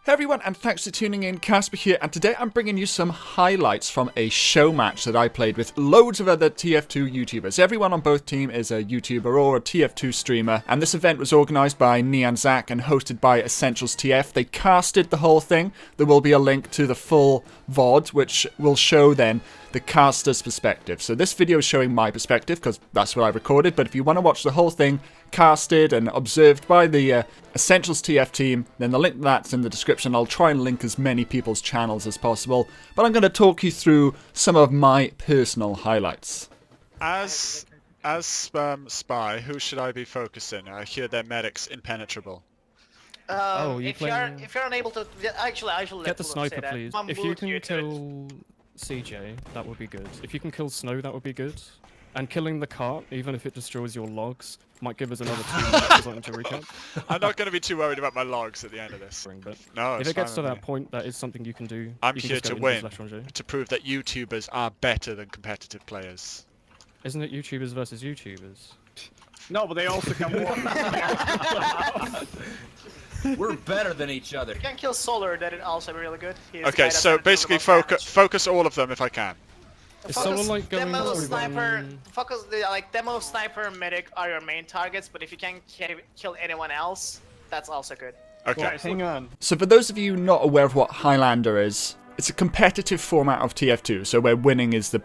Hey everyone, and thanks for tuning in. Casperr here, and today I'm bringing you some highlights from a show match that I played with loads of other TF2 YouTubers. Everyone on both teams is a YouTuber or a TF2 streamer, and this event was organised by Nyan Zak and hosted by Essentials.tf. They casted the whole thing. There will be a link to the full VOD, which will show then the caster's perspective. So this video is showing my perspective because that's what I recorded, but if you want to watch the whole thing casted and observed by the Essentials.tf team, then the link to that's in the description. I'll try and link as many people's channels as possible, but I'm going to talk you through some of my personal highlights. As spy, who should I be focusing? I hear their medic's impenetrable. If you're unable to, actually, I should get the sniper, please. Mum If you would can do kill CJ, that would be good. If you can kill Snow, that would be good. And killing the cart, even if it destroys your logs, might give us another 2 minutes or something to recap. I'm not going to be too worried about my logs at the end of this. But No, if it gets to that point, that is something you can do. I'm You can here just to go win, into to prove that YouTubers are better than competitive players. Isn't it YouTubers versus YouTubers? No, but they also come We're better than each other. If you can kill Solar, that is also really good. He's Okay, kind so of basically damage. focus all of them if I can. Is someone like going demo, to sniper, focus the demo, sniper, medic are your main targets, but if you can kill anyone else, that's also good. Okay. Well, hang on. So for those of you not aware of what Highlander is, it's a competitive format of TF2, so where winning is the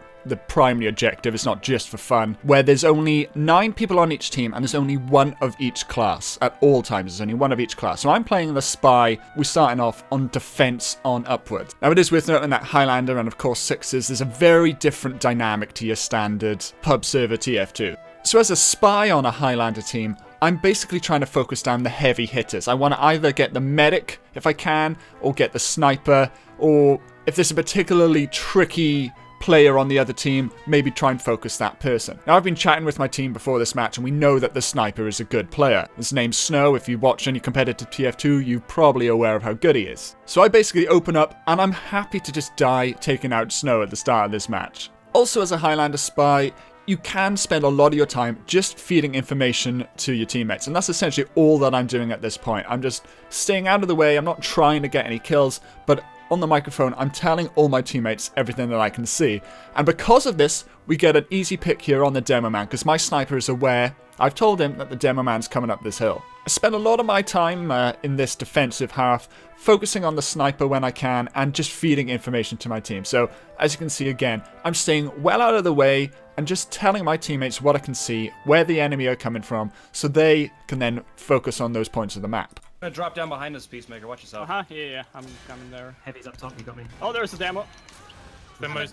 primary objective. It's not just for fun, where there's only 9 people on each team and there's only one of each class. At all times, there's only one of each class. So I'm playing the spy. We're starting off on defense on upwards. Now it is worth noting that Highlander and of course Sixes, there's a very different dynamic to your standard pub server TF2. So as a spy on a Highlander team, I'm basically trying to focus down the heavy hitters. I want to either get the medic, if I can, or get the sniper, or if there's a particularly tricky player on the other team, maybe try and focus that person. Now, I've been chatting with my team before this match, and we know that the sniper is a good player. His name's Snow. If you watch any competitive TF2, you're probably aware of how good he is. So I basically open up, and I'm happy to just die taking out Snow at the start of this match. Also, as a Highlander spy, you can spend a lot of your time just feeding information to your teammates, and that's essentially all that I'm doing at this point. I'm just staying out of the way. I'm not trying to get any kills, but on the microphone, I'm telling all my teammates everything that I can see. And because of this, we get an easy pick here on the demo man, because my sniper is aware. I've told him that the demo man's coming up this hill. I spend a lot of my time in this defensive half focusing on the sniper when I can and just feeding information to my team. So as you can see again, I'm staying well out of the way and just telling my teammates what I can see, where the enemy are coming from, so they can then focus on those points of the map. I'm gonna drop down behind us, Peacemaker. Watch yourself. Yeah, I'm coming there. Heavy's up top. You got me. Oh, there's a demo.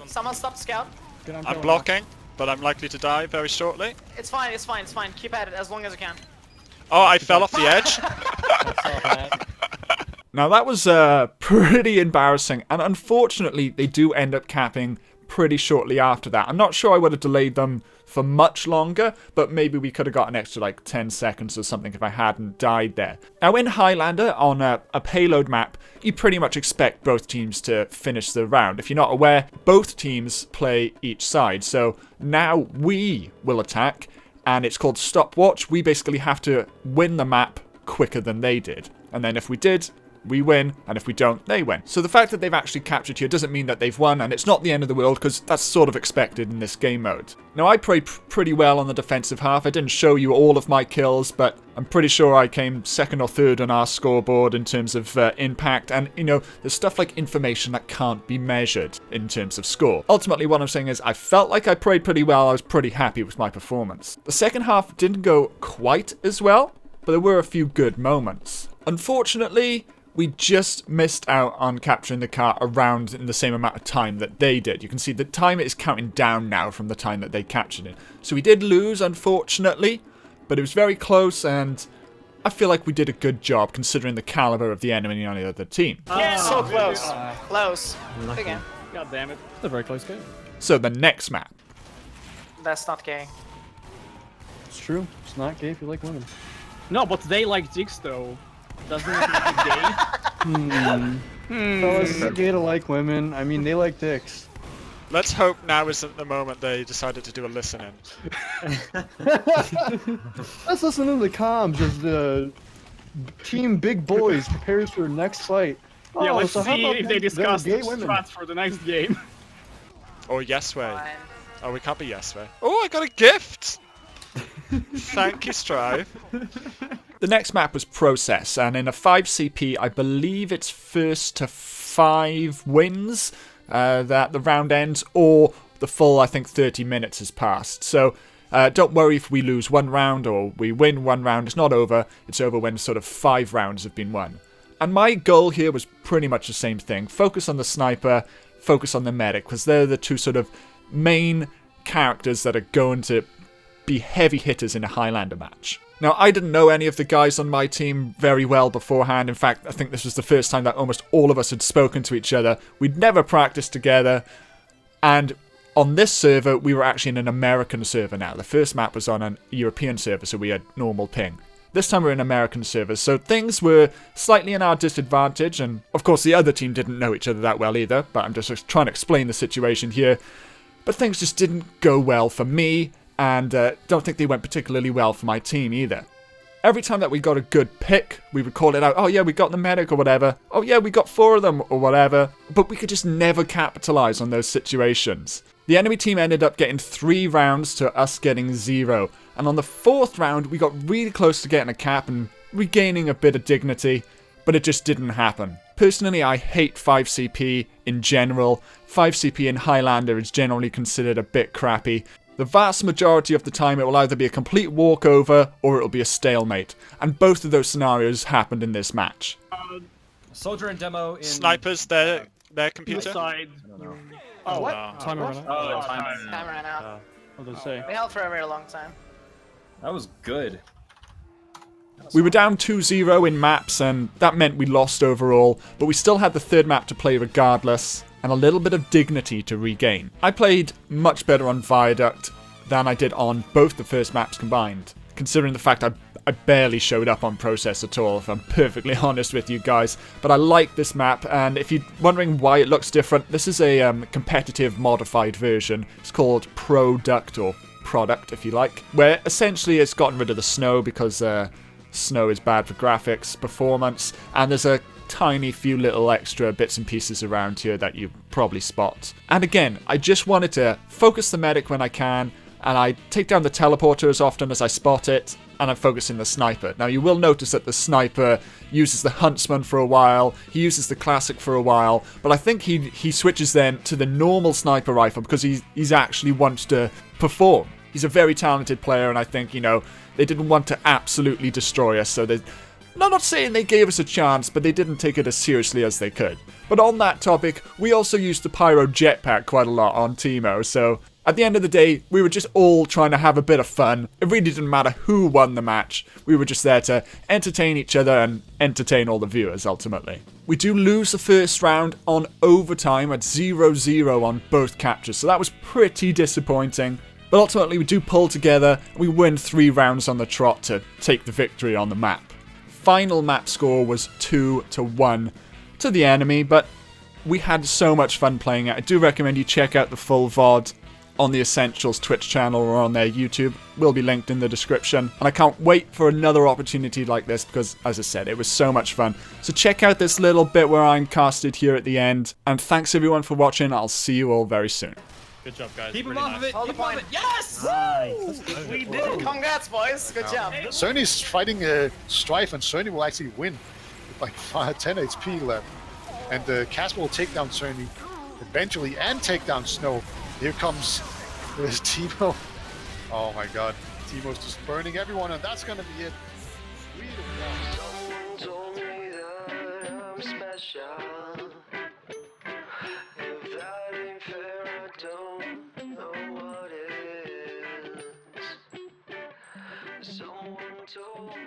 Someone stop scout. I'm blocking, but I'm likely to die very shortly. It's fine, it's fine, it's fine. Keep at it as long as you can. Oh, I fell off the edge. Now that was pretty embarrassing, and unfortunately they do end up capping pretty shortly after that. I'm not sure I would have delayed them for much longer, but maybe we could have got an extra like 10 seconds or something if I hadn't died there. Now in Highlander, on a payload map, you pretty much expect both teams to finish the round. If you're not aware, both teams play each side, so now we will attack, and it's called stopwatch. We basically have to win the map quicker than they did, and then if we did, we win, and if we don't, they win. So the fact that they've actually captured here doesn't mean that they've won, and it's not the end of the world, because that's sort of expected in this game mode. Now, I played pretty well on the defensive half. I didn't show you all of my kills, but I'm pretty sure I came second or third on our scoreboard in terms of impact, and, you know, there's stuff like information that can't be measured in terms of score. Ultimately, what I'm saying is I felt like I played pretty well. I was pretty happy with my performance. The second half didn't go quite as well, but there were a few good moments. Unfortunately, we just missed out on capturing the car around in the same amount of time that they did. You can see the time is counting down now from the time that they captured it. So we did lose, unfortunately, but it was very close, and I feel like we did a good job considering the caliber of the enemy on the other team. Yeah, so close. Close. Again. God damn it. It's a very close game. So the next map. That's not gay. It's true. It's not gay if you like women. No, but they like dicks though. Doesn't it make it gay? Fellas, it's gay to like women. I mean, they like dicks. Let's hope now isn't the moment they decided to do a listen-in. Let's listen to the comms as the team Big Boys prepares for their next fight Yeah, Oh, let's so how see about if they them discuss gay women? strats for the next game. Or yes way. Fine. Oh, we can't be yes way. Oh, I got a gift! Thank you, Strive. The next map was Process, and in a 5CP, I believe it's first to 5 wins that the round ends, or the full, I think, 30 minutes has passed. So don't worry if we lose one round or we win one round. It's not over. It's over when sort of 5 rounds have been won. And my goal here was pretty much the same thing. Focus on the sniper, focus on the medic, because they're the two sort of main characters that are going to be heavy hitters in a Highlander match. Now, I didn't know any of the guys on my team very well beforehand. In fact, I think this was the first time that almost all of us had spoken to each other. We'd never practiced together. And on this server, we were actually in an American server now. The first map was on a European server, so we had normal ping. This time we're in American servers, so things were slightly in our disadvantage. And of course, the other team didn't know each other that well either. But I'm just trying to explain the situation here. But things just didn't go well for me. And don't think they went particularly well for my team either. Every time that we got a good pick, we would call it out, oh yeah, we got the medic or whatever. Oh yeah, we got 4 of them or whatever. But we could just never capitalize on those situations. The enemy team ended up getting 3 rounds to us getting 0. And on the 4th round, we got really close to getting a cap and regaining a bit of dignity. But it just didn't happen. Personally, I hate 5CP in general. 5CP in Highlander is generally considered a bit crappy. The vast majority of the time it will either be a complete walkover or it'll be a stalemate. And both of those scenarios happened in this match. Soldier and demo in... Snipers, their The computer? side. Oh, what? Timer ran out. Oh, Time ran out. What did it say? We held for a very long time. that was good. We were down 2-0 in maps and that meant we lost overall, but we still had the 3rd map to play regardless, and a little bit of dignity to regain. I played much better on Viaduct than I did on both the first maps combined, considering the fact I barely showed up on Process at all, if I'm perfectly honest with you guys. But I like this map, and if you're wondering why it looks different, this is a competitive modified version. It's called Product, or Product if you like, where essentially it's gotten rid of the snow because snow is bad for graphics, performance, and there's a tiny few little extra bits and pieces around here that you probably spot. And again, I just wanted to focus the medic when I can, and I take down the teleporter as often as I spot it, and I'm focusing the sniper. Now you will notice that the sniper uses the huntsman for a while, he uses the classic for a while, but I think he switches then to the normal sniper rifle because he's actually wants to perform. He's a very talented player, and I think, you know, they didn't want to absolutely destroy us, so I'm not saying they gave us a chance, but they didn't take it as seriously as they could. But on that topic, we also used the Pyro jetpack quite a lot on Teemo, so at the end of the day, we were just all trying to have a bit of fun. It really didn't matter who won the match. We were just there to entertain each other and entertain all the viewers, ultimately. We do lose the first round on overtime at 0-0 on both captures, so that was pretty disappointing. But ultimately, we do pull together, and we win 3 rounds on the trot to take the victory on the map. Final map score was 2-1 to the enemy, but we had so much fun playing it. I do recommend you check out the full VOD on the Essentials Twitch channel or on their YouTube. Will be linked in the description. And I can't wait for another opportunity like this because, as I said, it was so much fun. So check out this little bit where I'm casted here at the end. And thanks everyone for watching. I'll see you all very soon. Good job, guys. Keep him Really off of nice. it! Hold the Keep him off point. it! Yes! Nice. We did it! Congrats, boys! Good job. Cerny's fighting Strife, and Cerny will actually win with like 10 HP left. And Casperr will take down Cerny eventually and take down Snow. Here comes Teemo. Oh my god. Teemo's just burning everyone, and that's going to be it. Someone told me that I'm special. If that ain't fair, I don't know what is. Someone told me